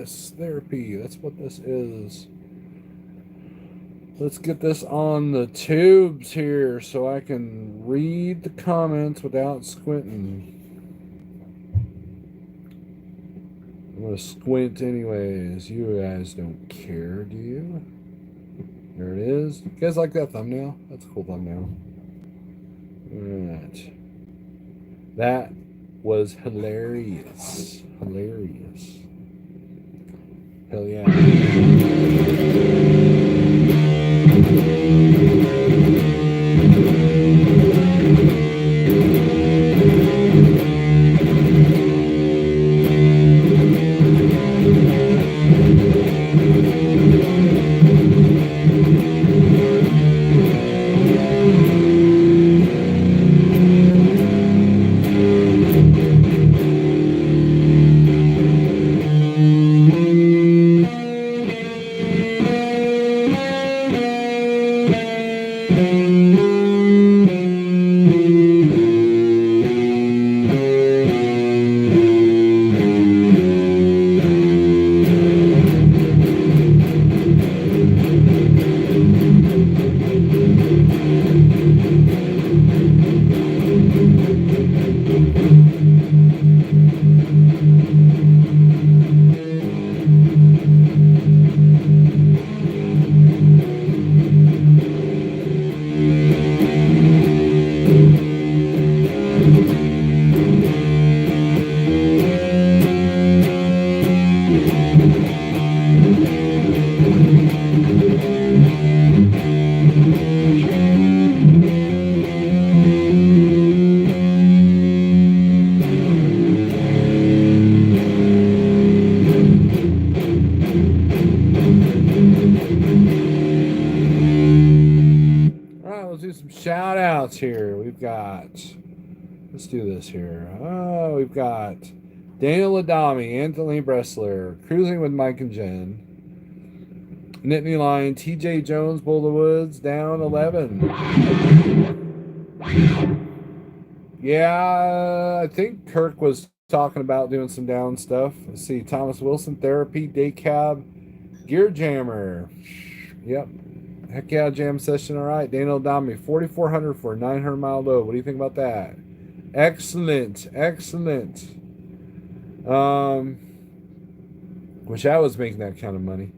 hilarious therapy. That's what this is. Let's get this on the tubes here so I can read the comments without squinting. I'm going to squint anyways. You guys don't care, do you? There it is. You guys like that thumbnail? That's a cool thumbnail. Alright. That was hilarious. Hilarious. Hell yeah. Shout outs here. We've got, let's do this here. Oh, we've got Daniel Adami, Anthony Bressler, Cruising with Mike and Jen, Nittany Lion, TJ Jones, Boulder Woods, down 11. Yeah, I think Kirk was talking about doing some down stuff. Let's see, Thomas Wilson, Therapy, Day Cab, Gear Jammer. Yep. Heck yeah, jam session, all right. Daniel Adami, 4,400 for a 900-mile load. What do you think about that? Excellent, excellent. Wish I was making that kind of money.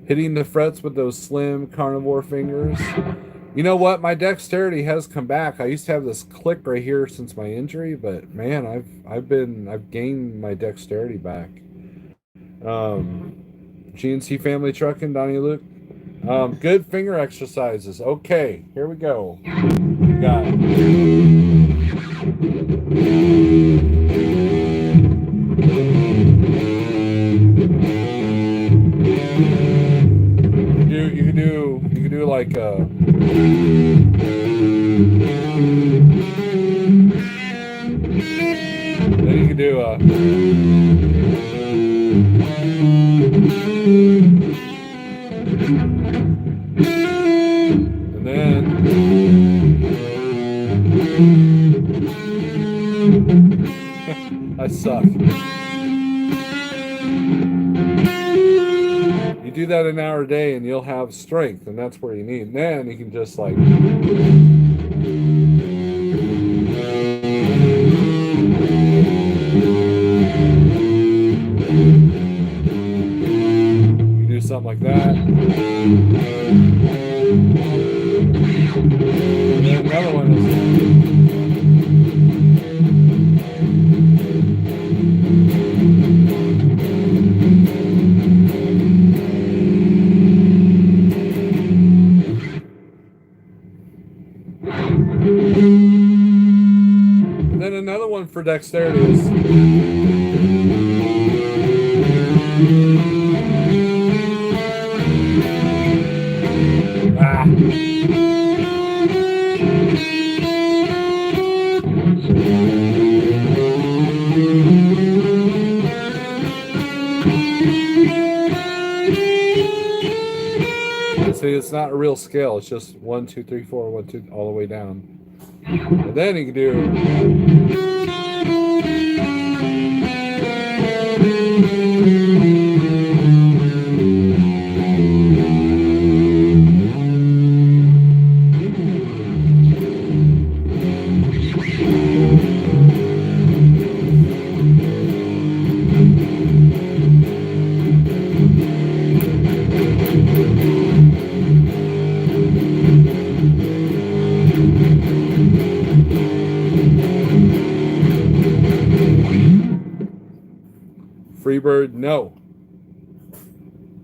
Hitting the frets with those slim carnivore fingers. You know what? My dexterity has come back. I used to have this click right here since my injury, but man, I've gained my dexterity back. GNC Family Trucking, Donnie Luke. Good finger exercises. Okay, here we go. We got you can do like then you can do and then I suck. You do that an hour a day and you'll have strength, and that's where you need. And then you can just like you do something like that. And then another one is for dexterity is see, it's not a real scale. It's just 1, 2, 3, 4, 1, 2, all the way down. And then you can do Freebird, no.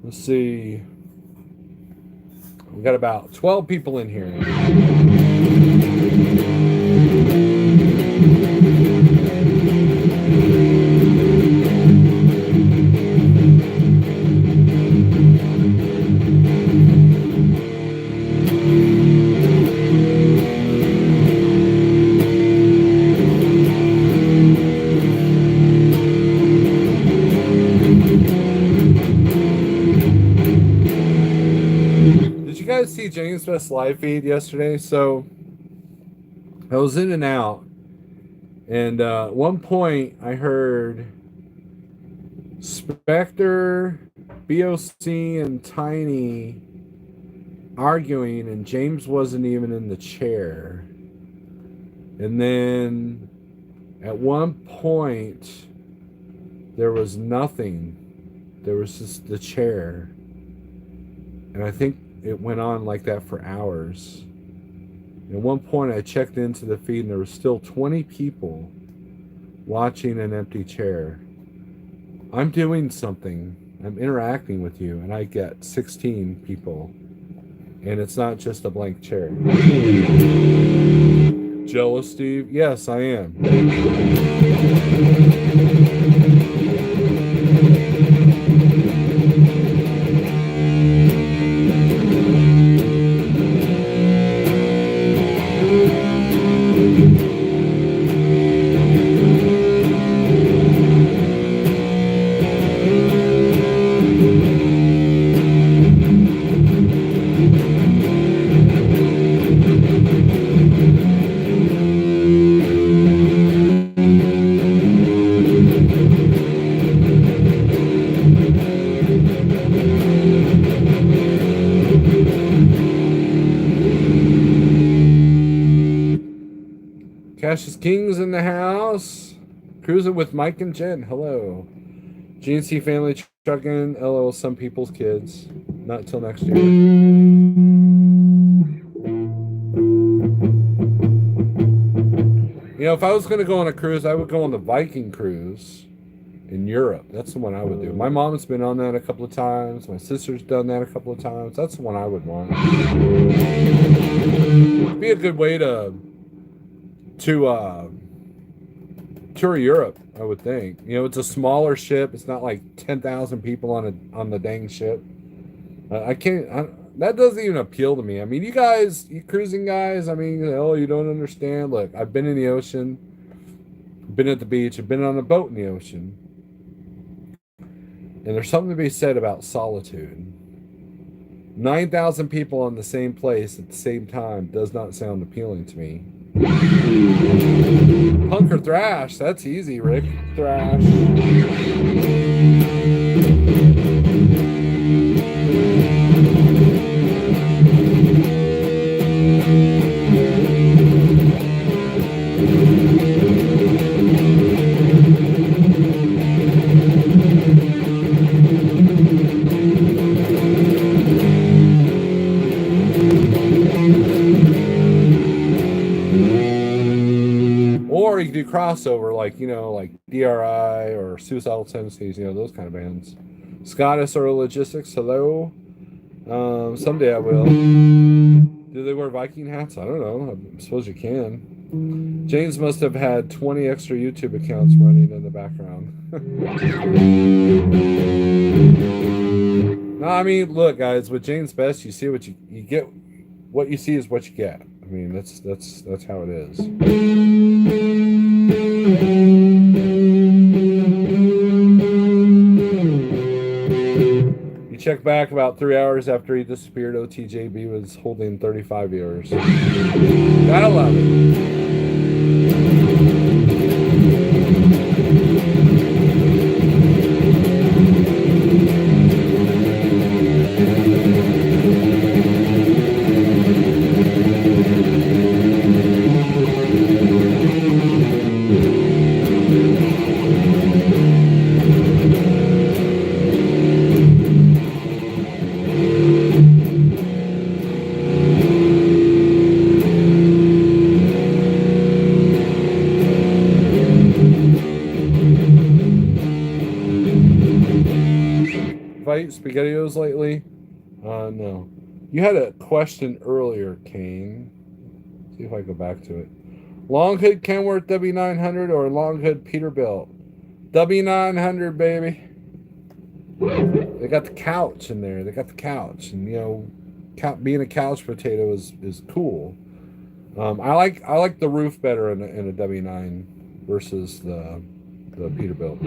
Let's see. We got about 12 people in here. See James Best live feed yesterday, so I was in and out, and at one point I heard Spectre, BOC, and Tiny arguing, and James wasn't even in the chair. And then at one point there was nothing. There was just the chair, and I think it went on like that for hours. At one point I checked into the feed and there was still 20 people watching an empty chair. I'm doing something. I'm interacting with you, and I get 16 people. And it's not just a blank chair. Jealous, Steve? Yes, I am. Cassius King's in the house. Cruising with Mike and Jen. Hello. GNC family trucking. LOL, some people's kids. Not till next year. You know, if I was going to go on a cruise, I would go on the Viking cruise in Europe. That's the one I would do. My mom's been on that a couple of times. My sister's done that a couple of times. That's the one I would want. It'd be a good way to tour Europe, I would think. You know, it's a smaller ship. It's not like 10,000 people on the dang ship. That doesn't even appeal to me. I mean, you cruising guys, I mean, you don't understand. Look, I've been in the ocean, been at the beach, I've been on a boat in the ocean. And there's something to be said about solitude. 9,000 people on the same place at the same time does not sound appealing to me. Punk or thrash? That's easy, Rick. Thrash. Or you can do crossover, like DRI or Suicidal Tendencies, those kind of bands. Scottish or Logistics, hello. Someday I will. Do they wear Viking hats? I don't know. I suppose you can. James must have had 20 extra YouTube accounts running in the background. No, I mean, look, guys, with James Best, you see what you get. What you see is what you get. I mean, that's how it is. You check back about 3 hours after he disappeared. OTJB was holding 35 viewers. Gotta love it. ate SpaghettiOs lately? No. You had a question earlier, Kane. See if I go back to it. Long hood Kenworth W900 or long hood Peterbilt? W900, baby. They got the couch in there. They got the couch, and being a couch potato is cool. I like the roof better in a W9 versus the Peterbilt.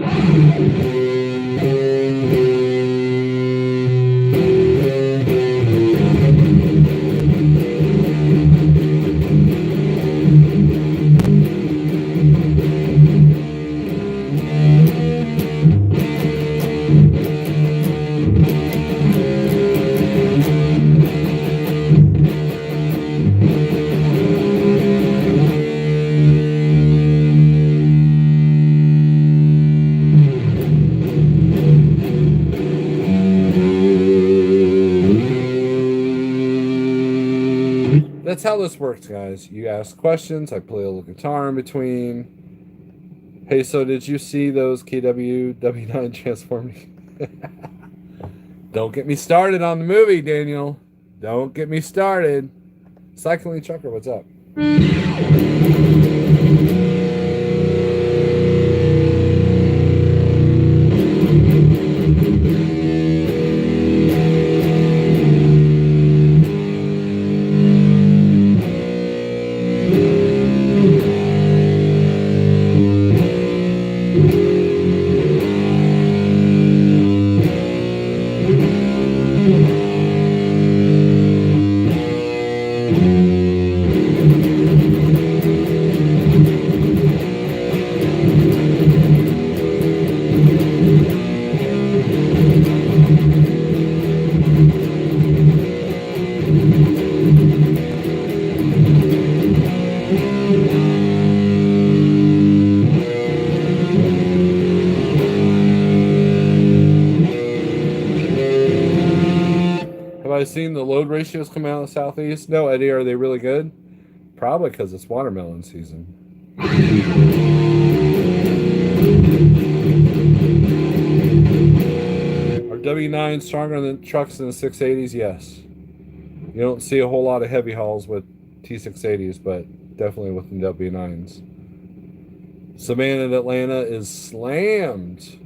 That's how this works, guys. You ask questions, I play a little guitar in between. Hey, so did you see those KW W9 transforming? Don't get me started on the movie, Daniel. Don't get me started. Cycling Trucker, what's up? Seen the load ratios come out of the Southeast? No, Eddie, are they really good? Probably because it's watermelon season. Are W9s stronger than trucks in the 680s? Yes. You don't see a whole lot of heavy hauls with T680s, but definitely with the W9s. Savannah and Atlanta is slammed.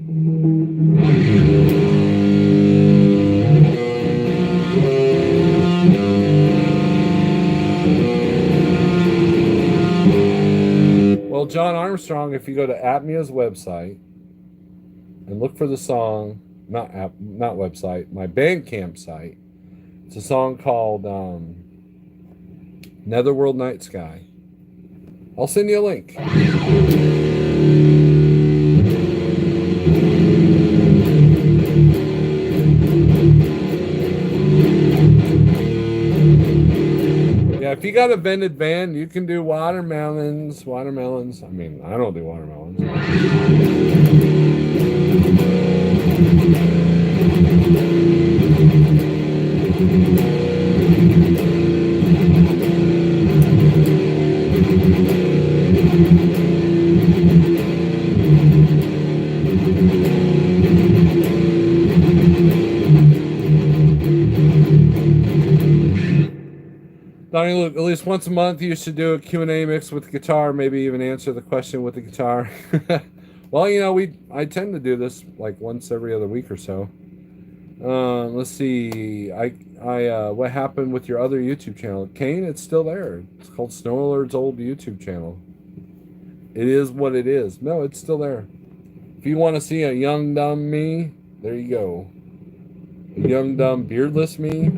Well, John Armstrong, if you go to Apnea's website and look for the song, not website, my Bandcamp site, it's a song called Netherworld Night Sky. I'll send you a link. Yeah, if you got a vented van, you can do watermelons. I mean, I don't do watermelons. Donnie, look, at least once a month you should do a Q&A mix with the guitar, maybe even answer the question with the guitar. Well, I tend to do this like once every other week or so. Let's see. What happened with your other YouTube channel? Kane, it's still there. It's called Snorelord's old YouTube channel. It is what it is. No, it's still there. If you want to see a young, dumb me, there you go. A young, dumb, beardless me.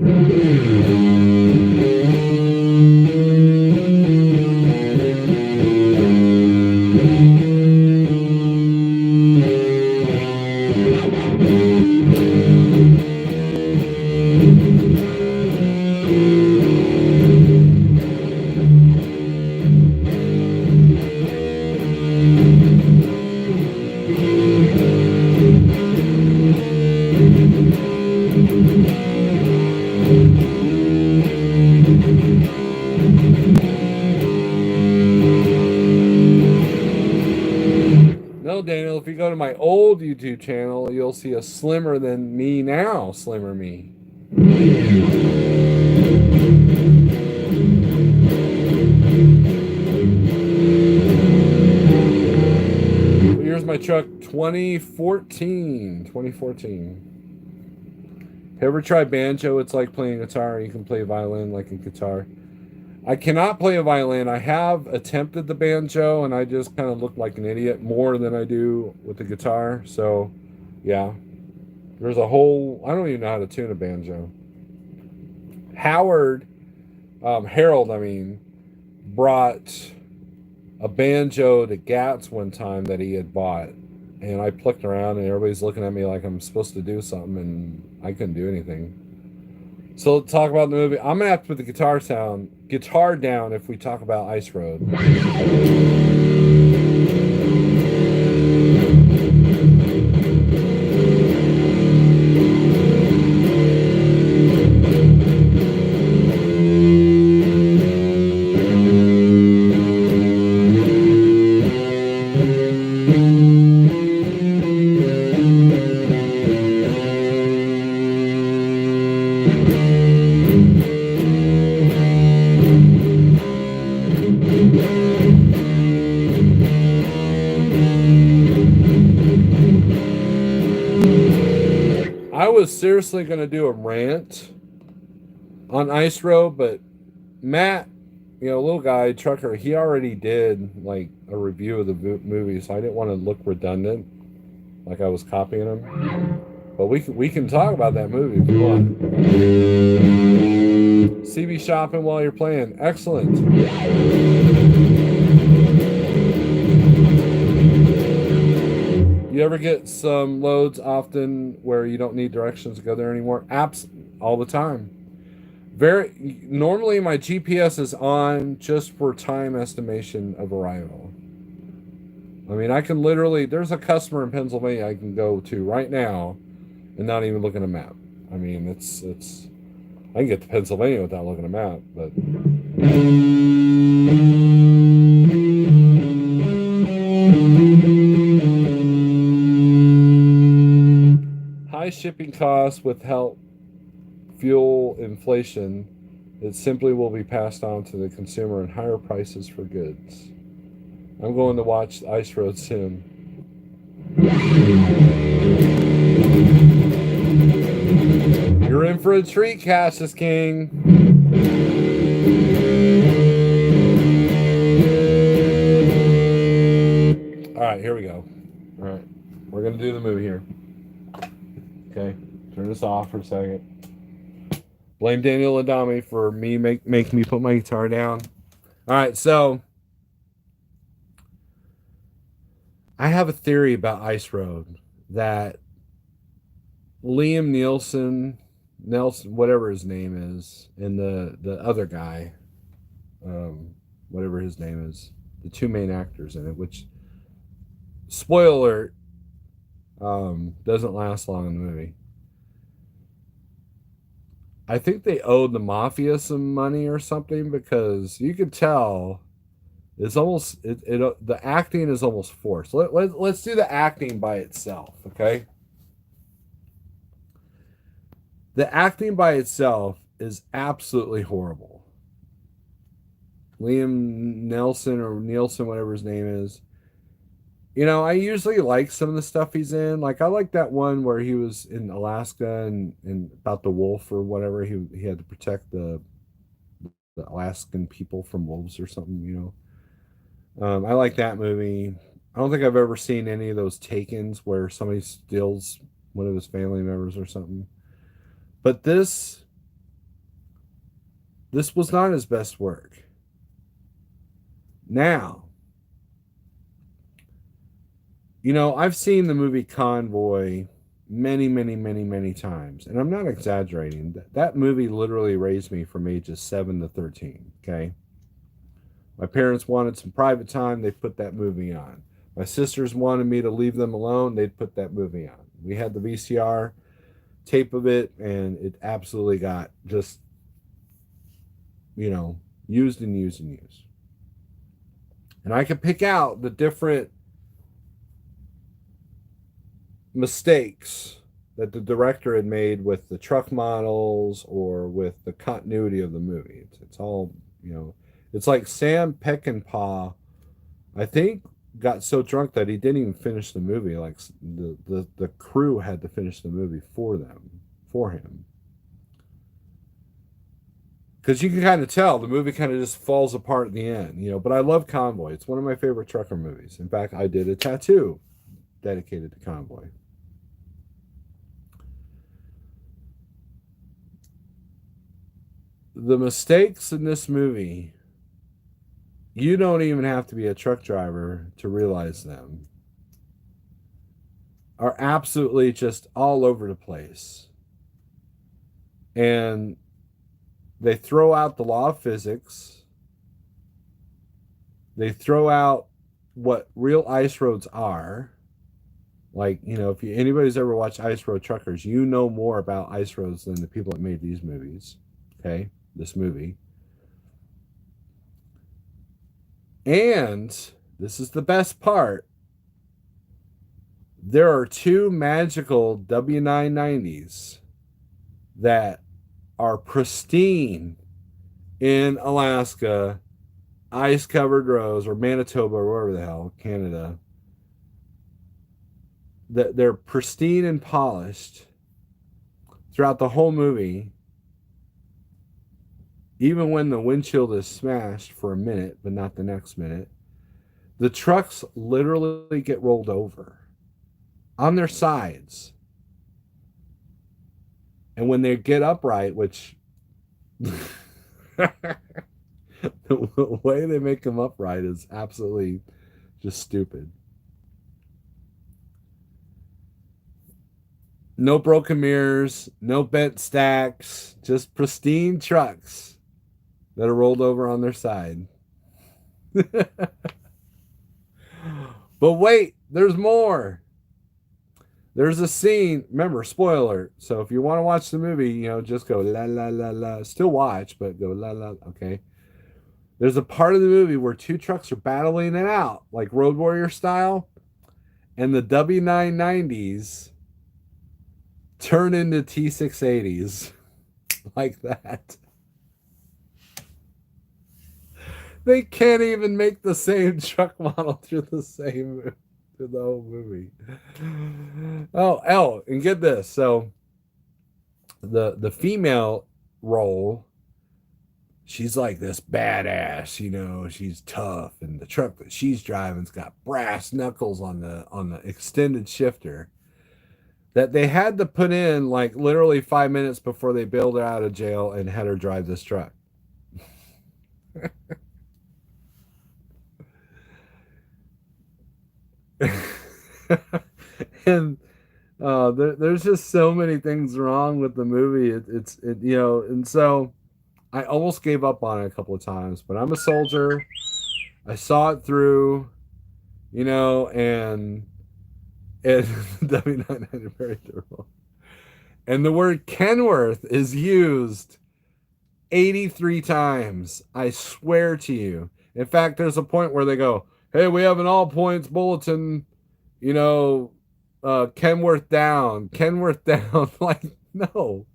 Well, Daniel, if you go to my old YouTube channel, you'll see a slimmer than me now, slimmer me. Here's my truck, 2014. 2014. Have you ever tried banjo? It's like playing guitar. You can play violin like a guitar. I cannot play a violin. I have attempted the banjo, and I just kind of look like an idiot more than I do with the guitar. So, yeah. There's a whole... I don't even know how to tune a banjo. Harold, brought a banjo to Gats one time that he had bought. And I plucked around, and everybody's looking at me like I'm supposed to do something, and I couldn't do anything. So let's talk about the movie. I'm gonna have to put the guitar down if we talk about Ice Road. I was seriously going to do a rant on Ice Road, but Matt, little guy, trucker, he already did like a review of the movie, so I didn't want to look redundant, like I was copying him. But we can talk about that movie if you want. CB shopping while you're playing. Excellent. You ever get some loads often where you don't need directions to go there anymore? All the time. Normally my GPS is on just for time estimation of arrival. I can literally, there's a customer in Pennsylvania I can go to right now and not even look at a map. It's I can get to Pennsylvania without looking at a map, but high shipping costs with fuel inflation, it simply will be passed on to the consumer in higher prices for goods. I'm going to watch Ice Road soon. You're in for a treat, Cassius King. All right, here we go. All right, we're going to do the movie here. Okay, turn this off for a second. Blame Daniel Adami for making me put my guitar down. All right, so I have a theory about Ice Road that Liam Nelson, whatever his name is, and the other guy, whatever his name is, the two main actors in it, which, spoiler alert, doesn't last long in the movie. I think they owed the mafia some money or something, because you could tell it's almost the acting is almost forced. Let's do the acting by itself, okay? The acting by itself is absolutely horrible. Liam Nelson or Nielsen, whatever his name is. I usually like some of the stuff he's in. Like, I like that one where he was in Alaska and about the wolf or whatever. He had to protect the Alaskan people from wolves or something, I like that movie. I don't think I've ever seen any of those Takens where somebody steals one of his family members or something. But this was not his best work. Now, I've seen the movie Convoy many, many, many, many times, and I'm not exaggerating. That movie literally raised me from ages 7 to 13, okay? My parents wanted some private time, they put that movie on. My sisters wanted me to leave them alone, they'd put that movie on. We had the VCR tape of it, and it absolutely got just, used and used and used. And I could pick out the different mistakes that the director had made with the truck models or with the continuity of the movie. It's all, you know, it's like Sam Peckinpah, I think, got so drunk that he didn't even finish the movie. Like the crew had to finish the movie for him. Because you can kind of tell the movie kind of just falls apart at the end, you know. But I love Convoy. It's one of my favorite trucker movies. In fact, I did a tattoo dedicated to Convoy. The mistakes in this movie, you don't even have to be a truck driver to realize them, are absolutely just all over the place. And they throw out the law of physics. They throw out what real ice roads are. Like, you know, if anybody's ever watched Ice Road Truckers, you know more about ice roads than the people that made these movies. Okay, this movie. And this is the best part. There are two magical W990s that are pristine in Alaska, ice covered roads, or Manitoba, or wherever the hell, Canada. That they're pristine and polished throughout the whole movie, even when the windshield is smashed for a minute, but not the next minute. The trucks literally get rolled over on their sides. And when they get upright, which the way they make them upright is absolutely just stupid. No broken mirrors, no bent stacks, just pristine trucks that are rolled over on their side. But wait, there's more. There's a scene, remember, spoiler. So if you want to watch the movie, you know, just go la la la la. Still watch, but go la la. Okay. There's a part of the movie where two trucks are battling it out, like Road Warrior style, and the W990s turn into T680s like that. They can't even make the same truck model through the whole movie. Oh, and get this. So the female role, she's like this badass, you know, she's tough, and the truck that she's driving's got brass knuckles on the extended shifter that they had to put in like literally 5 minutes before they bailed her out of jail and had her drive this truck. And there's just so many things wrong with the movie. You know, and so I almost gave up on it a couple of times, but I'm a soldier. I saw it through, you know, and W990 very durable. And the word Kenworth is used 83 times. I swear to you. In fact, there's a point where they go, "Hey, we have an all points bulletin, you know, Kenworth down, Kenworth down." Like, no.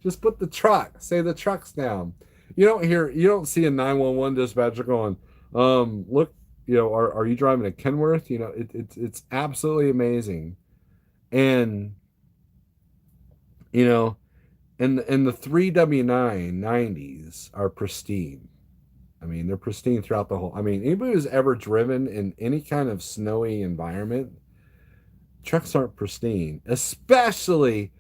Just put the truck. Say the truck's down. You don't see a 911 dispatcher going, look, you know, are you driving a Kenworth? You know, it's absolutely amazing. And, you know, and the three W990s are pristine. I mean, they're pristine throughout the whole. I mean, anybody who's ever driven in any kind of snowy environment, trucks aren't pristine, especially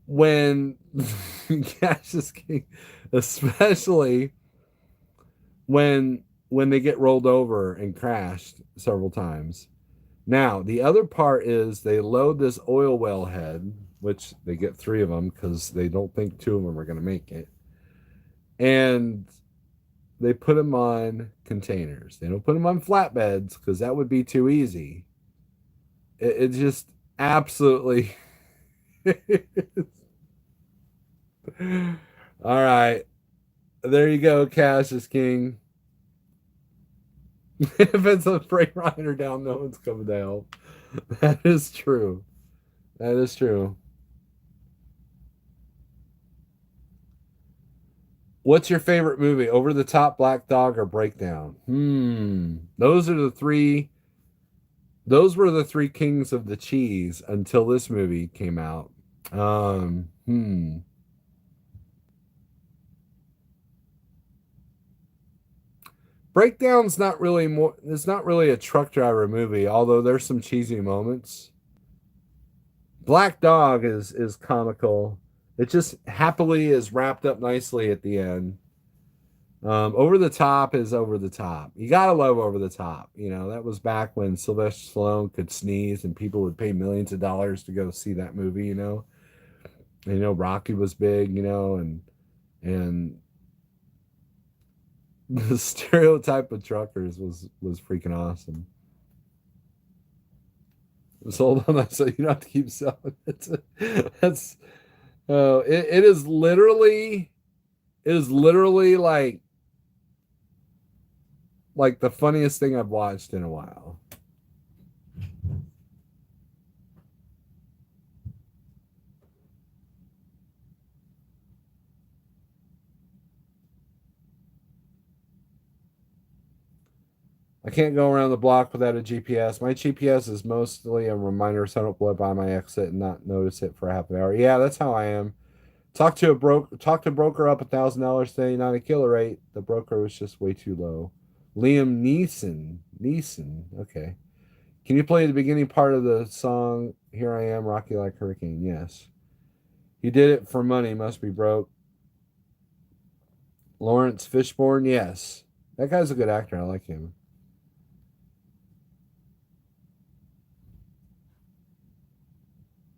when Cash is king, especially when they get rolled over and crashed several times. Now, the other part is they load this oil well head, which they get three of them because they don't think two of them are going to make it. And they put them on containers. They don't put them on flatbeds because that would be too easy. It's just absolutely. All right. There you go, Cash is king. If it's a freight rider down, no one's coming to help. That is true. That is true. What's your favorite movie? Over the Top, Black Dog, or Breakdown? Those are the three. Those were the three kings of the cheese until this movie came out. Um, hmm. Breakdown's not really more. It's not really a truck driver movie, although there's some cheesy moments. Black Dog is comical. It just happily is wrapped up nicely at the end. Over the Top is over the top. You gotta love Over the Top. You know, that was back when Sylvester Stallone could sneeze and people would pay millions of dollars to go see that movie, you know. And, you know, Rocky was big, you know, and the stereotype of truckers was freaking awesome. Sold on that so you don't have to keep selling it. That's it is literally like the funniest thing I've watched in a while. I can't go around the block without a GPS. My GPS is mostly a reminder so I don't blow up by my exit and not notice it for a half an hour. Yeah, that's how I am. Talk to broker up $1,000 today, not a killer rate. The broker was just way too low. Liam Neeson. Neeson. Okay. Can you play the beginning part of the song Here I Am, Rocky Like Hurricane? Yes. He did it for money, must be broke. Lawrence Fishburne, yes. That guy's a good actor. I like him.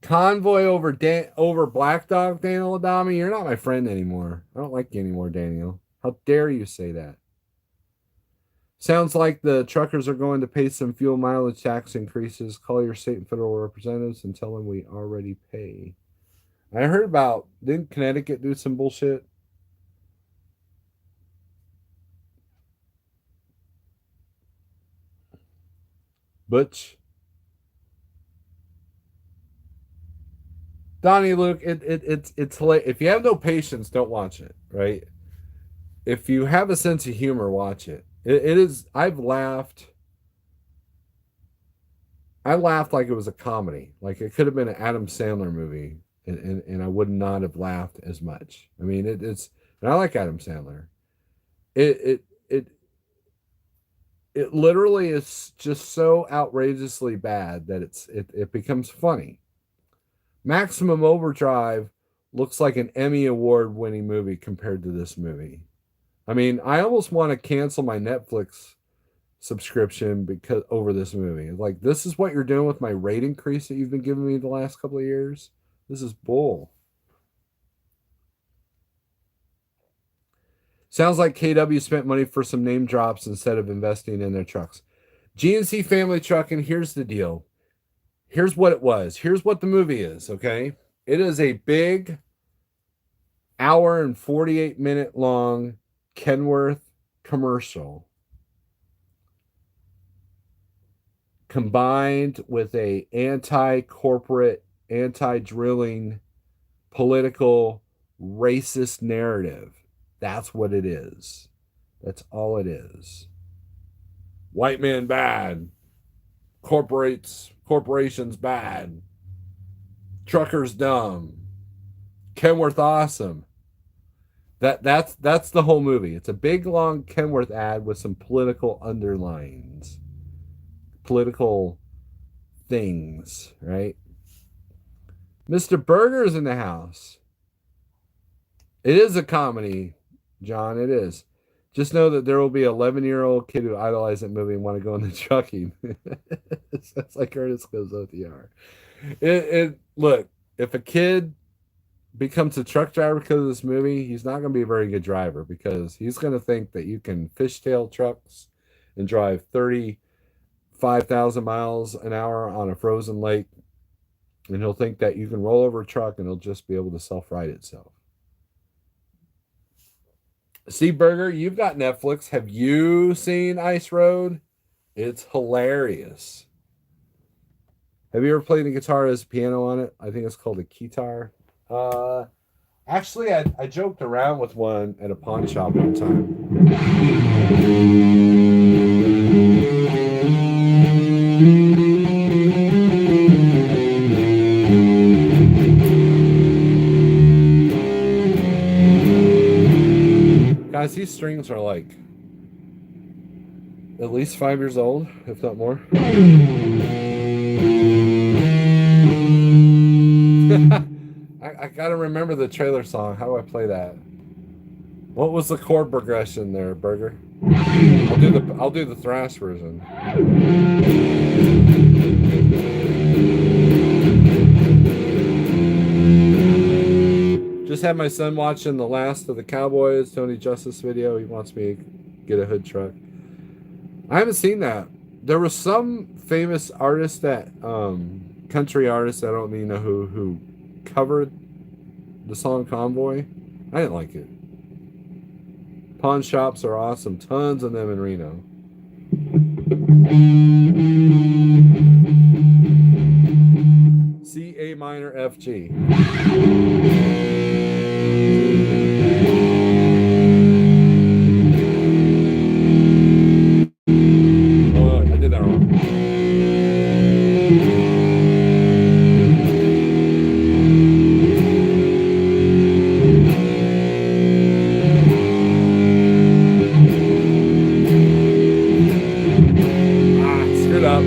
Convoy over Black Dog, Daniel Adami. You're not my friend anymore. I don't like you anymore, Daniel. How dare you say that? Sounds like the truckers are going to pay some fuel mileage tax increases. Call your state and federal representatives and tell them we already pay. I heard about, didn't Connecticut do some bullshit? Butch. Donnie Luke, it's if you have no patience, don't watch it, right? If you have a sense of humor, watch it. It is I laughed like it was a comedy. Like it could have been an Adam Sandler movie, and I would not have laughed as much. I mean, it's and I like Adam Sandler. It it it it literally is just so outrageously bad that it becomes funny. Maximum Overdrive looks like an Emmy award winning movie compared to this movie. I mean, I almost want to cancel my Netflix subscription because over this movie. Like, this is what you're doing with my rate increase that you've been giving me the last couple of years. This is bull. Sounds like KW spent money for some name drops instead of investing in their trucks. GNC Family Trucking, here's the deal. Here's what it was. Here's what the movie is, okay? It is a big hour and 48-minute long Kenworth commercial combined with a anti-corporate, anti-drilling, political, racist narrative. That's what it is. That's all it is. White man bad. Corporations bad. Truckers dumb. Kenworth awesome. That's the whole movie. It's a big long Kenworth ad with some political underlines. Political things, right? Mr. Burger's in the house. It is a comedy, John. It is. Just know that there will be an 11-year-old kid who idolized that movie and want to go into trucking. That's like Curtis goes OTR. Look, if a kid becomes a truck driver because of this movie, he's not going to be a very good driver because he's going to think that you can fishtail trucks and drive 35,000 miles an hour on a frozen lake. And he'll think that you can roll over a truck and it'll just be able to self-right itself. Steve Berger, you've got Netflix. Have you seen Ice Road? It's hilarious. Have you ever played a guitar as a piano on it? I think it's called a guitar. Actually, I joked around with one at a pawn shop one time. Guys, these strings are like at least 5 years old, if not more. I gotta remember the trailer song. How do I play that? What was the chord progression there, Burger? I'll do the thrash version. Just had my son watching the last of the Cowboys Tony Justice video. He wants me to get a hood truck. I haven't seen that. There was some famous artist that country artist, I don't even know who covered the song Convoy. I didn't like it. Pawn shops are awesome. Tons of them in Reno. C A minor F G. Oh, I did that wrong. Screwed up.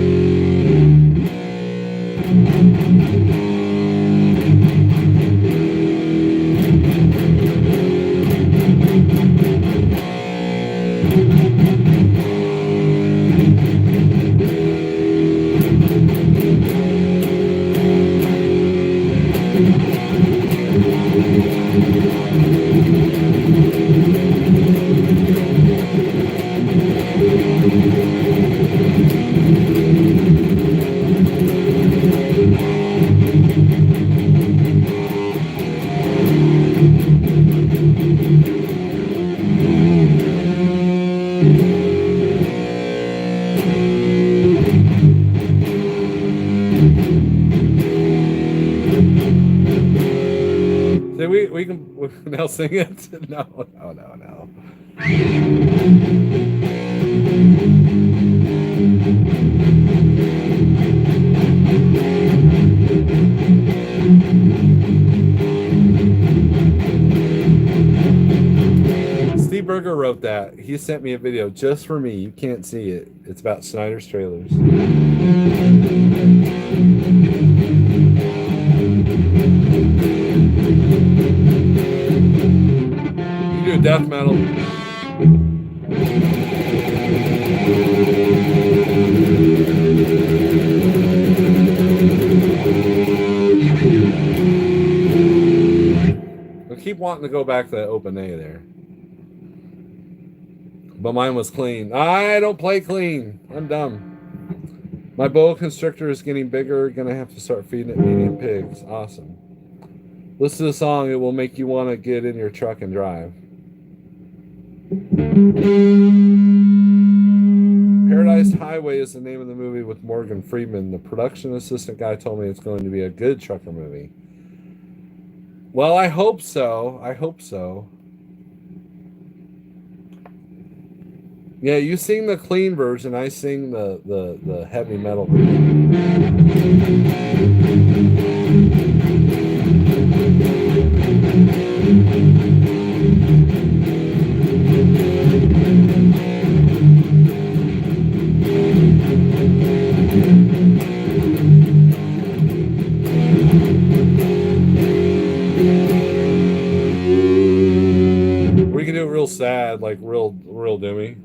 We can now sing it. No. Steve Berger wrote that. He sent me a video just for me. You can't see it. It's about Snyder's Trailers. You do death metal. I keep wanting to go back to that open A there. But mine was clean. I don't play clean. I'm dumb. My boa constrictor is getting bigger. Gonna have to start feeding it medium pigs. Awesome. Listen to the song. It will make you want to get in your truck and drive. Paradise Highway is the name of the movie with Morgan Freeman. The production assistant guy told me it's going to be a good trucker movie. Well, I hope so. Yeah, you sing the clean version. I sing the heavy metal version. We can do it real sad, like real doomy.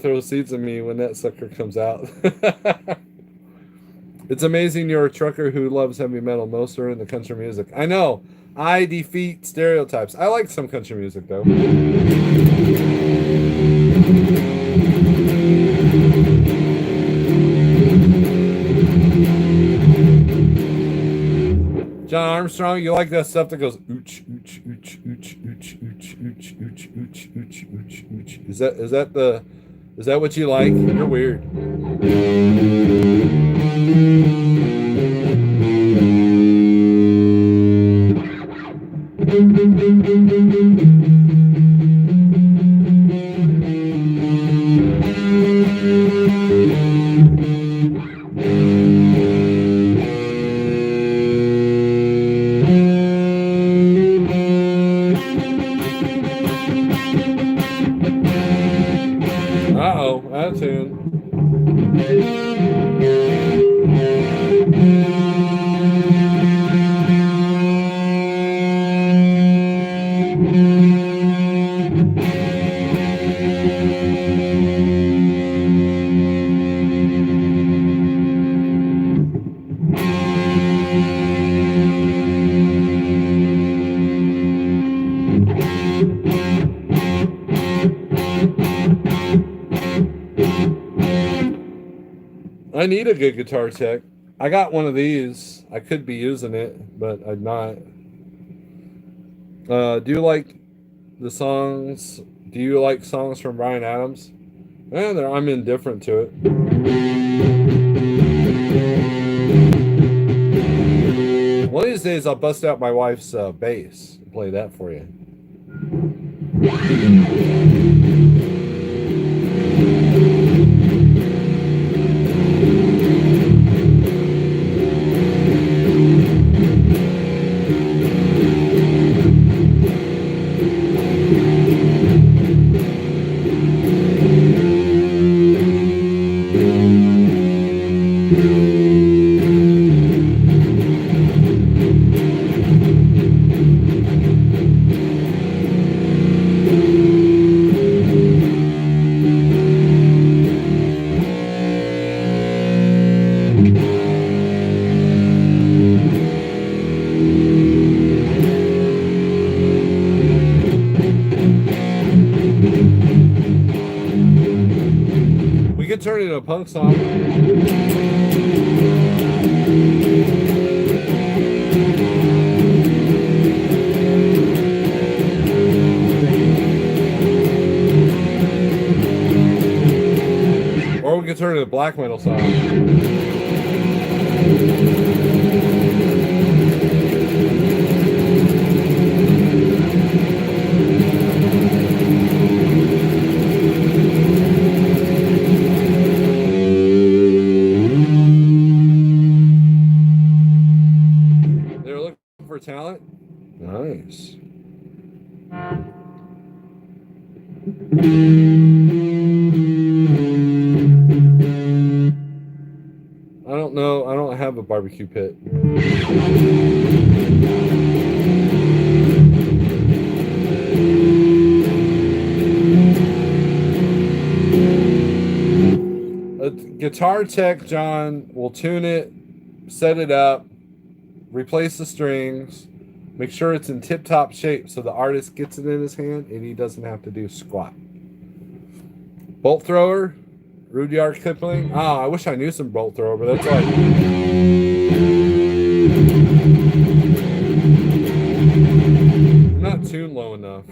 throw seeds at me when that sucker comes out. It's amazing you're a trucker who loves heavy metal. Most are into country music. I know. I defeat stereotypes. I like some country music, though. John Armstrong, you like that stuff that goes ooch, ooch, ooch, ooch, ooch, ooch, ooch, ooch, ooch, ooch, ooch, ooch. Is that what you like? You're weird. Uh-oh, out of tune. I need a good guitar tech. I got one of these. I could be using it, but I'm not. Do you like the songs? Do you like songs from Bryan Adams? I'm indifferent to it. One of these days, I'll bust out my wife's bass and play that for you. Turn it into a punk song. Or we could turn it into a black metal song. Talent? Nice. I don't know. I don't have a barbecue pit. A guitar tech, John, will tune it, set it up, replace the strings, make sure it's in tip-top shape so the artist gets it in his hand and he doesn't have to do squat. Bolt thrower, Rudyard Kipling. Oh, I wish I knew some bolt thrower, but that's like... I'm not tuned low enough.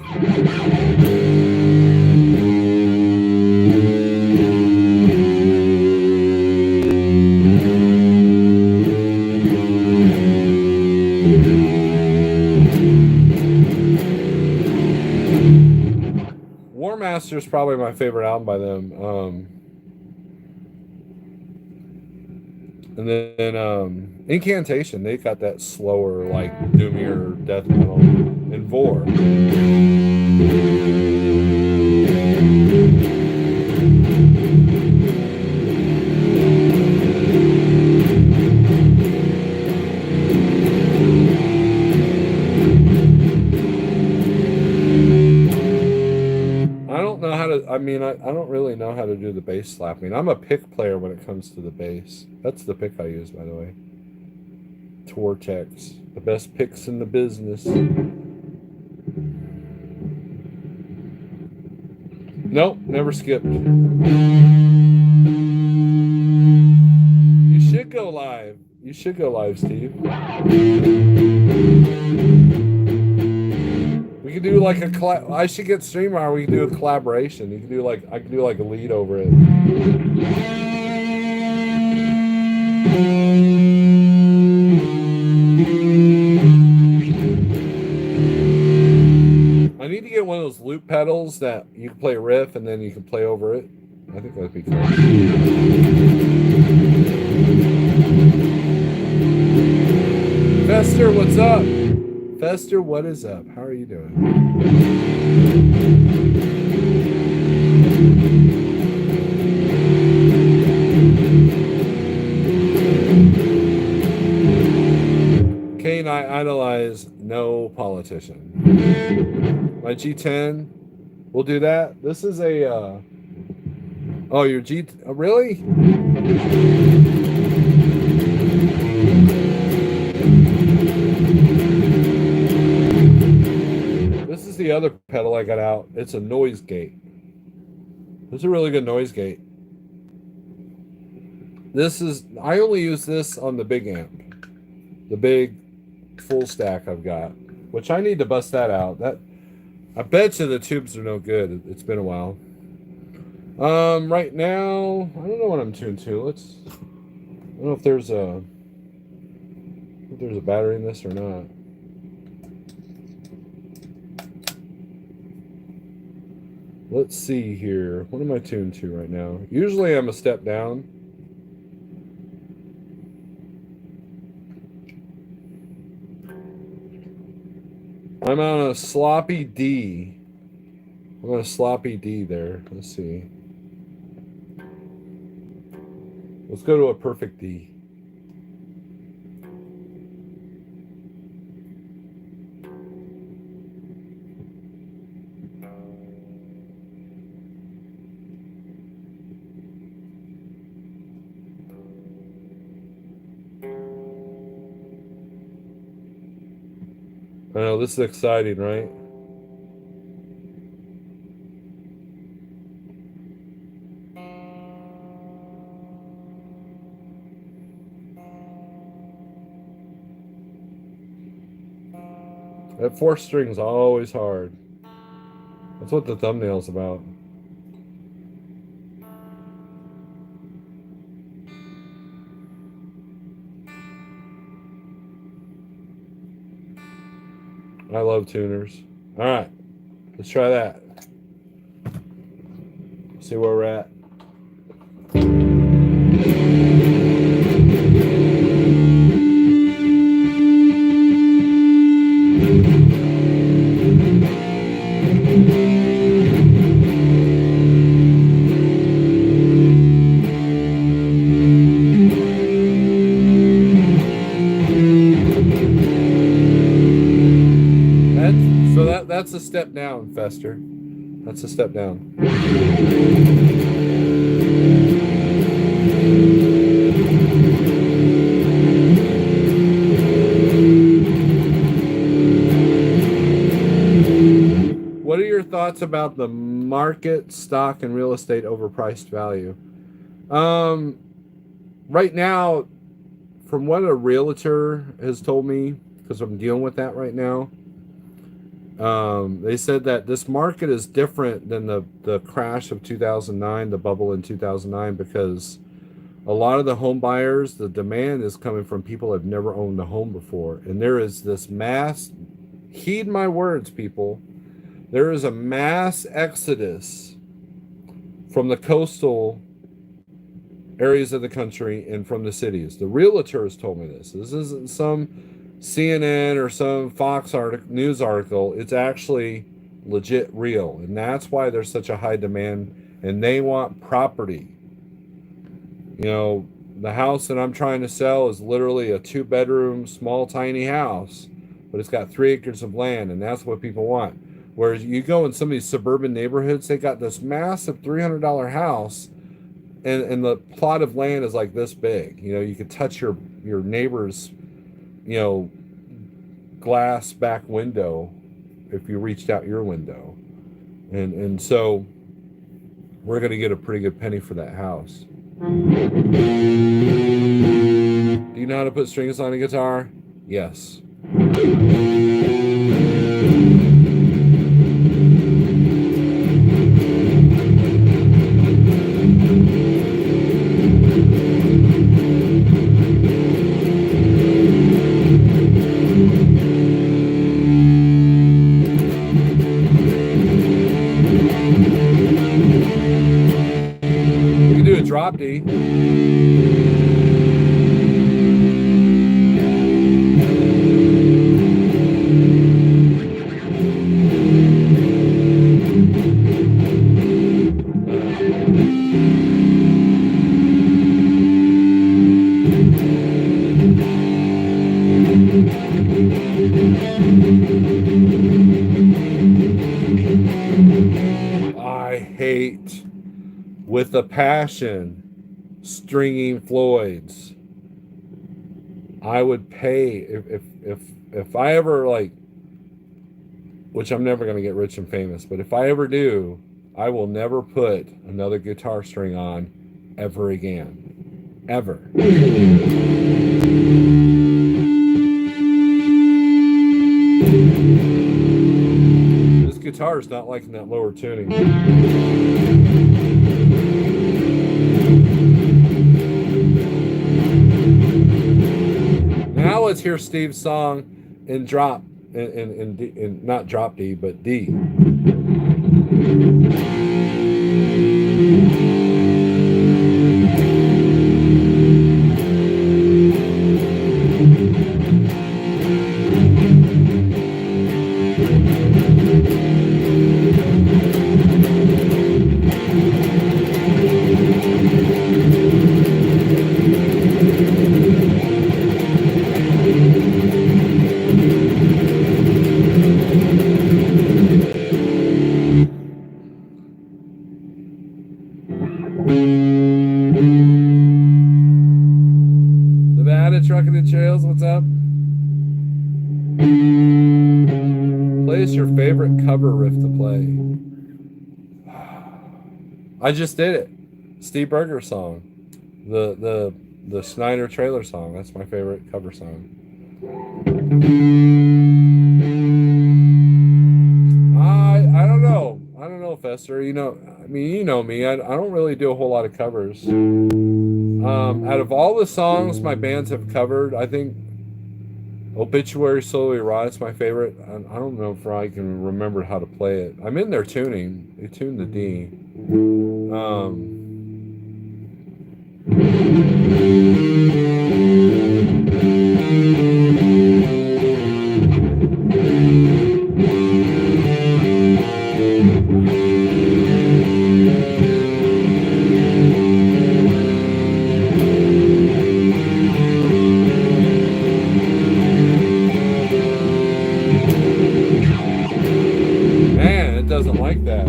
War Master is probably my favorite album by them. And then Incantation, they got that slower, like doomier death metal. And Vor. mean, I don't really know how to do the bass slapping. I'm a pick player when it comes to the bass. That's the pick I use, by the way. Tortex, the best picks in the business. Nope, never skipped. You should go live. You should go live, Steve. We could do like a I should get StreamYard. We can do a collaboration. You can do like I can do like a lead over it. I need to get one of those loop pedals that you can play a riff and then you can play over it. I think that'd be cool. Fester, what's up? Fester, what is up? How are you doing? Kane, I idolize no politician. My G10, we'll do that. This is a, oh, your G, really? This is the other pedal I got out. It's a noise gate. This is a really good noise gate. I only use this on the big amp. The big full stack I've got, which I need to bust that out. I bet you the tubes are no good. It's been a while. Right now, I don't know what I'm tuned to. I don't know if there's a battery in this or not. Let's see here. What am I tuned to right now? Usually I'm a step down. I'm on a sloppy D. I'm on a sloppy D there. Let's see. Let's go to a perfect D. I know, this is exciting, right? That fourth string's always hard. That's what the thumbnail's about. I love tuners. All right, let's try that. See where we're at. That's a step down, Fester. That's a step down. What are your thoughts about the market, stock, and real estate overpriced value? Right now, from what a realtor has told me, because I'm dealing with that right now, they said that this market is different than the crash of 2009, the bubble in 2009, because a lot of the home buyers, the demand is coming from people who have never owned a home before. And there is this mass, heed my words, people, there is a mass exodus from the coastal areas of the country and from the cities. The realtors told me this. This isn't some CNN or some Fox news article. It's actually legit real. And that's why there's such a high demand, and they want property. You know, the house that I'm trying to sell is literally a 2-bedroom, small, tiny house, but it's got 3 acres of land, and that's what people want. Where you go in some of these suburban neighborhoods, they got this massive $300 house, and the plot of land is like this big. You know, you could touch your neighbor's, you know, glass back window if you reached out your window, and so we're going to get a pretty good penny for that house. Do you know how to put strings on a guitar? Yes. You can do a drop D. I hate with a passion stringing Floyds. I would pay if I ever, like, which I'm never going to get rich and famous, but if I ever do, I will never put another guitar string on ever again. Ever. This guitar is not liking that lower tuning. Now let's hear Steve's song in drop, in not drop D, but D. Trucking and Trails, what's up? Play us your favorite cover riff to play. I just did it. Steve Berger song. The Snyder trailer song. That's my favorite cover song. I don't know. I don't know, Fester. You know, I mean, you know me. I don't really do a whole lot of covers. Out of all the songs my bands have covered, I think Obituary Slowly Rots my favorite. I don't know if I can remember how to play it. I'm in their tuning. They tuned the D. Doesn't like that.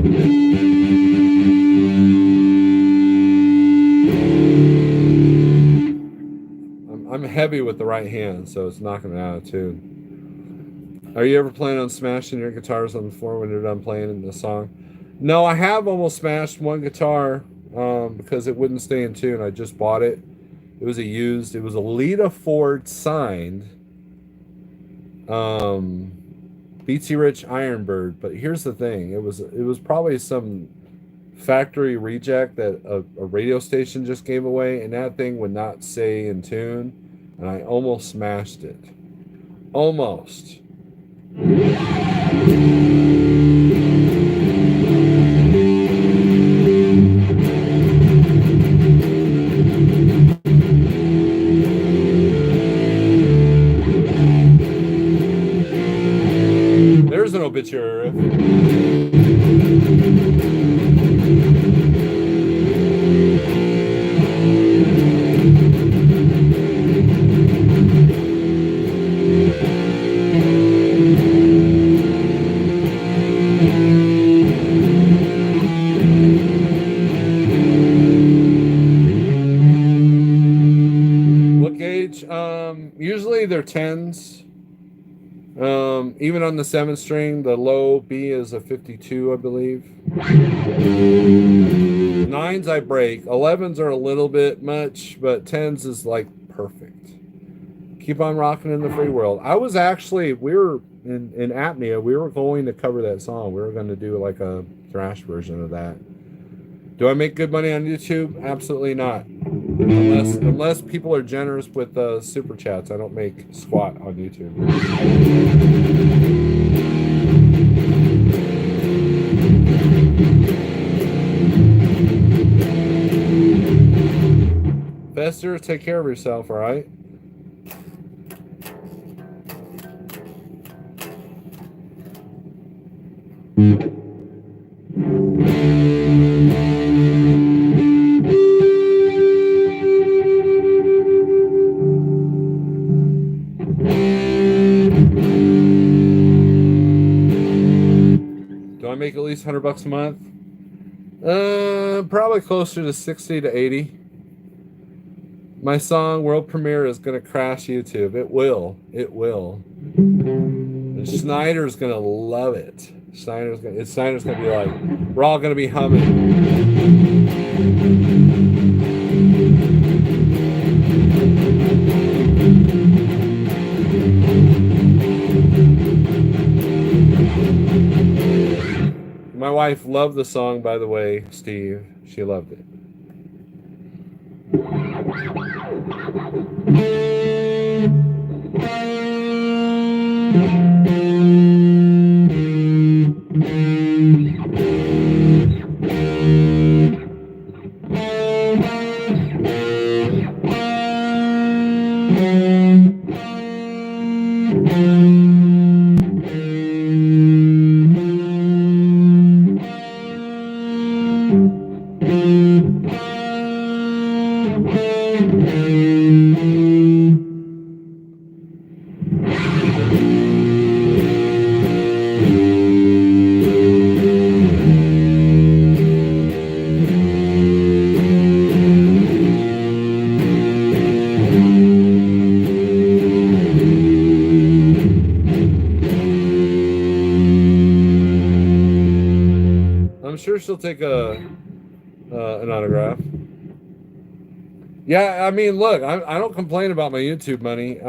I'm heavy with the right hand, so it's knocking it out of tune. Are you ever planning on smashing your guitars on the floor when you're done playing in the song? No, I have almost smashed one guitar because it wouldn't stay in tune. I just bought it. It was it was a Lita Ford signed BT Rich Ironbird, but here's the thing: it was probably some factory reject that a radio station just gave away, and that thing would not stay in tune, and I almost smashed it. Almost. There's an obituary. Usually they're tens. Even on the 7th string, the low B is a 52, I believe. Nines I break. 11s are a little bit much, but tens is like perfect. Keep on rocking in the free world. We were in apnea. We were going to cover that song. We were going to do like a thrash version of that. Do I make good money on YouTube? Absolutely not. Unless people are generous with super chats, I don't make squat on YouTube. Fester, take care of yourself, all right? Do I make at least $100 a month? Probably closer to 60 to 80. My song world premiere is gonna crash YouTube. It will. It will. And Snyder's gonna love it. Snyder's gonna be like, we're all gonna be humming. My wife loved the song, by the way, Steve. She loved it. I'm sure she'll take an autograph. Yeah, I mean, look, I don't complain about my YouTube money.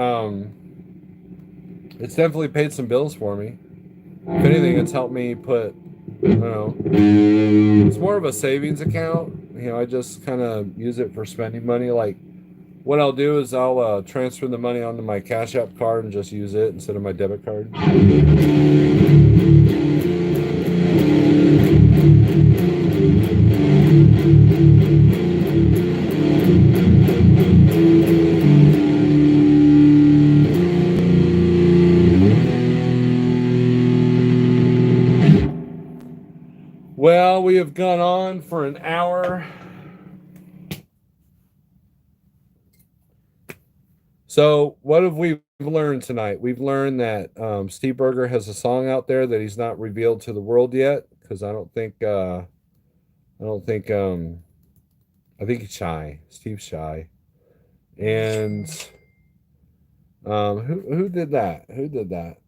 It's definitely paid some bills for me. If anything, it's helped me put, I don't know, it's more of a savings account. You know, I just kind of use it for spending money. Like, what I'll do is I'll transfer the money onto my Cash App card and just use it instead of my debit card. Well, we have gone on for an hour. So, what have we learned tonight? We've learned that Steve Berger has a song out there that he's not revealed to the world yet, because I think he's shy. Steve's shy. And who did that? Who did that?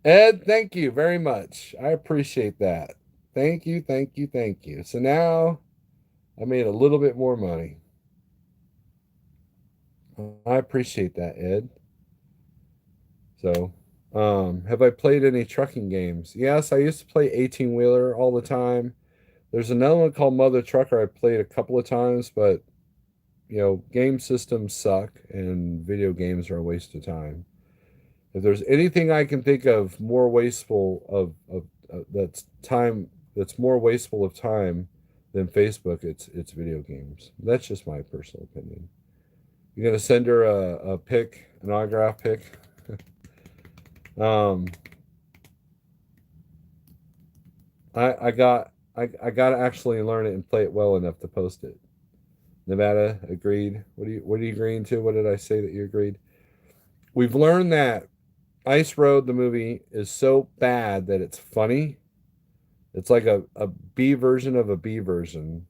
Ed, thank you very much. I appreciate that. Thank you, thank you, thank you. So now I made a little bit more money. I appreciate that, Ed. So, have I played any trucking games? Yes, I used to play 18 wheeler all the time. There's another one called Mother Trucker I played a couple of times, but game systems suck and video games are a waste of time. If there's anything I can think of more wasteful of that's more wasteful of time than Facebook, it's video games. That's just my personal opinion. You're gonna send her a pic, an autograph pic. I got to actually learn it and play it well enough to post it. Nevada agreed. What are you agreeing to? What did I say that you agreed? We've learned that Ice Road, the movie, is so bad that it's funny. It's like a B version of a B version.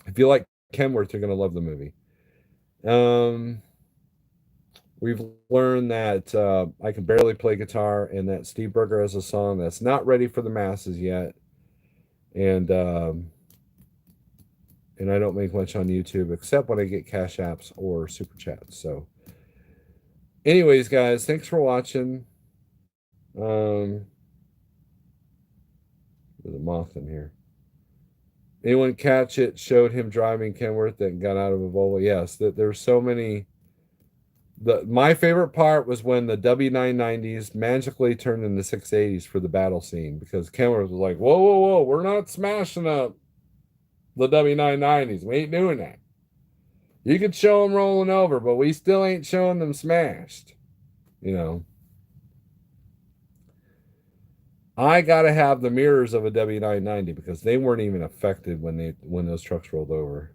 If you like Kenworth, you're going to love the movie. Um, we've learned that I can barely play guitar, and that Steve Berger has a song that's not ready for the masses yet. And I don't make much on YouTube except when I get cash apps or super chats. So, anyways, guys, thanks for watching. There's a moth in here. Anyone catch it? Showed him driving Kenworth and got out of a Volvo. Yes, that there's so many. My favorite part was when the W990s magically turned into 680s for the battle scene, because Kenworth was like, "Whoa, whoa, whoa! We're not smashing up the W990s. We ain't doing that. You could show them rolling over, but we still ain't showing them smashed." You know, I gotta have the mirrors of a W990 because they weren't even affected when those trucks rolled over.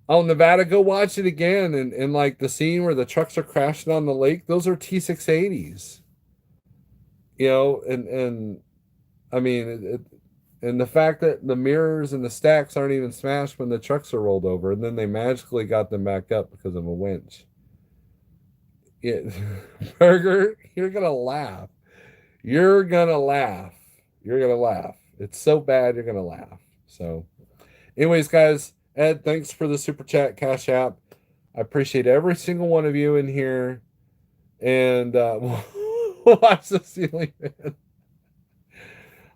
Oh, Nevada, go watch it again. And like the scene where the trucks are crashing on the lake, those are T680s. And I mean, and the fact that the mirrors and the stacks aren't even smashed when the trucks are rolled over, and then they magically got them back up because of a winch. It, Burger, you're gonna laugh. You're gonna laugh. You're gonna laugh. It's so bad you're gonna laugh. So, anyways, guys, Ed, thanks for the super chat, cash app. I appreciate every single one of you in here. And watch the ceiling fan.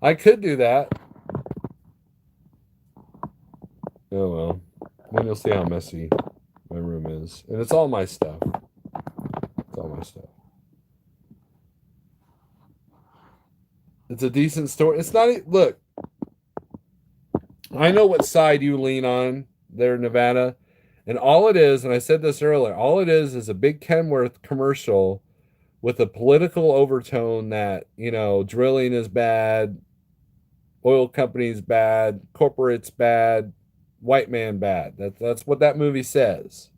I could do that. Oh well. Then you'll see how messy my room is. And it's all my stuff. It's all my stuff. It's a decent story. It's not. Look, I know what side you lean on there, Nevada. And all it is, and I said this earlier, all it is a big Kenworth commercial with a political overtone that, drilling is bad, oil companies bad, corporates bad, white man bad. That's what that movie says.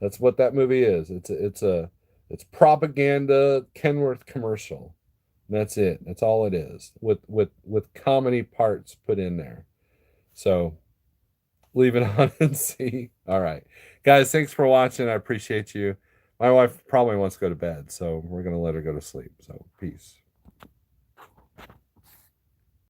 That's what that movie is. It's propaganda Kenworth commercial. That's it. That's all it is. With comedy parts put in there. So leave it on and see. All right. Guys, thanks for watching. I appreciate you. My wife probably wants to go to bed, so we're gonna let her go to sleep. So peace.